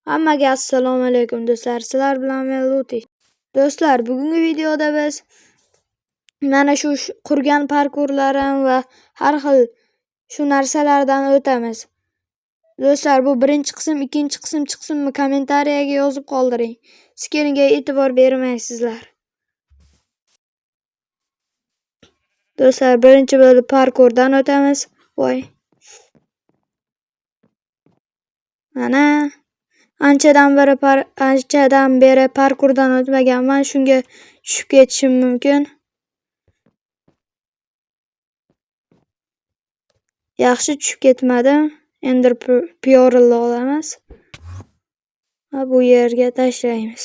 Hammaga assalomu alaykum do'stlar. Sizlar bilan men Luti. Do'stlar, bugungi videoda biz mana shu qurgan parkurlarim va har xil shu narsalardan o'tamiz. Do'stlar, bu birinchi qism, ikkinchi qism chiqsinmi kommentariyaga yozib qoldiring. Skeniga e'tibor bermaysizlar. Do'stlar, birinchi bo'lib parkurdan o'tamiz. Voy. Mana anchadan beri parkurdan o'tmaganman, shunga tushib ketishim mumkin. Yaxshi tushib ketmadim. Endi Pearl olamiz. Va bu yerga tashlaymiz.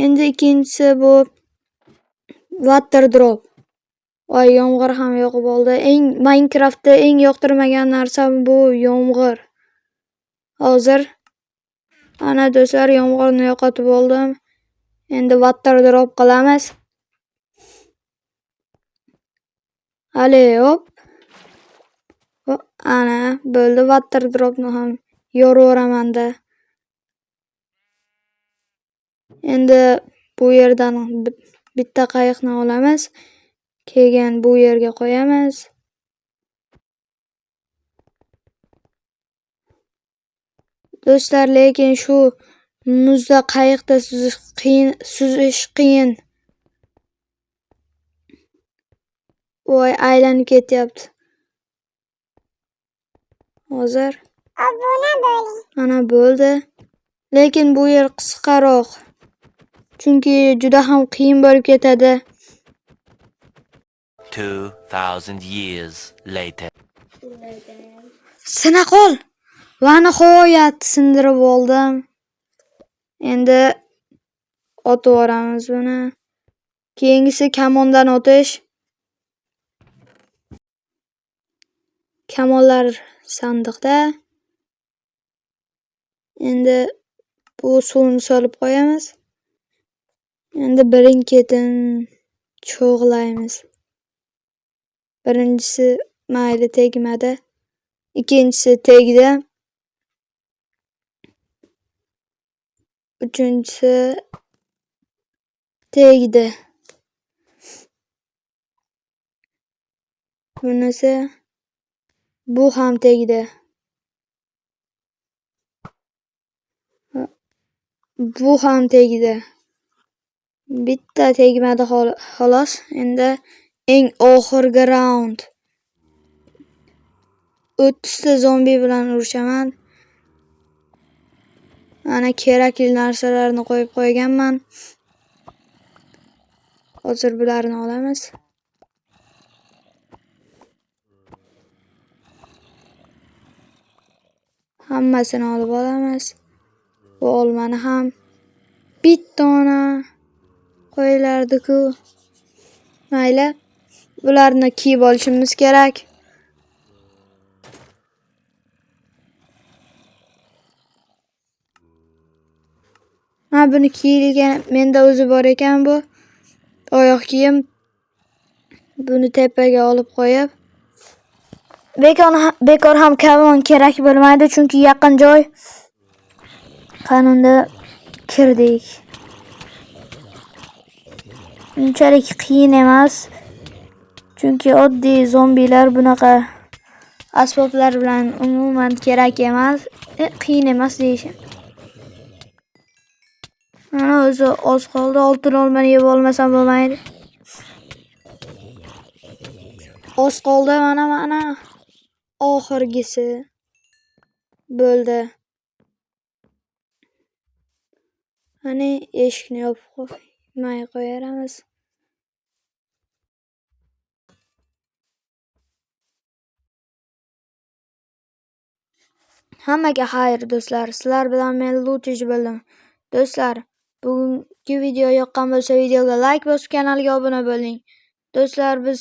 Endi ikkinchisi bu Water Drop. Voy, yomg'ir ham yoqib oldi. Minecraftda eng yoqtirmagan narsam bu yomg'ir. Hozir ana do'stlar, yomg'irni yo'qotib oldim. Endi Water Drop qilamiz. Hali hop. Ana bo'ldi, Water Dropni ham yoraveraman-da. Endi bu yerdan bitta qayiqni olamiz. Keyin bu yerga qo'yamiz. Do'stlar, lekin shu muzda qayiqda suzish qiyin. Voy, aylanib ketyapti. Hozir mana bo'ldi. Lekin bu yer qisqaroq. Chunki juda ham qiyin bo'lib ketadi. 2000 years later. Sina qol. Va nihoyat sindirib oldim. Endi otib yuboramiz buni. Keyingisi kamondan o'tish. Kamonlar sandiqda. Endi bu suvni solib qo'yamiz. Endi birin-ketin cho'g'laymiz. Birinchisi mayli tegmadi. Ikkinchisi tegdi. Uchinchisi tegdi. Bunisi bu ham tegdi. Bu ham tegdi. Bitta tegmadi xolos. Endi eng oxirgi raund. 30 ta zombi bilan urushaman. Mana kerakli narsalarni qo'yib qo'yganman. Hozir bularni olamiz. Hammasini olib olamiz. Bu olmani ham bittona qo'yilardi-ku. Mayli. Bularni kiyib olishimiz kerak. Mana buni kiyilgan, menda o'zi bor ekan bu. Oyoq kiyim. Buni tepaga olib qo'yib. Bekor ham kamon kerak bo'lmaydi, chunki yaqin joy. Qanunda kirdik. Unchalik qiyin emas. Chunki oddiy zombilar bunaqa asboblar bilan umuman kerak emas. Qiyin emas deyishim. Mana o'zi oz qoldi. Oltin olmani yeb olmasam bo'lmaydi. Oz qoldi mana. Oxirgisi bo'ldi. Mana eshikni yopib qo'yamiz. Hammaga xayr do'stlar. Sizlar bilan men Lutij bo'ldim. Do'stlar, bugungi video yoqqan bo'lsa, videoga like bosib, kanalga obuna bo'ling. Do'stlar, biz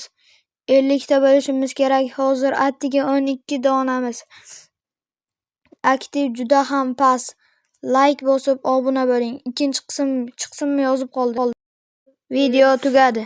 50 ta bo'lishimiz kerak. Hozir attiga 12 donamiz. Aktiv juda ham past. Like bosib, obuna bo'ling. Ikkinchi qism chiqsinmi yozib qoldi. Video tugadi.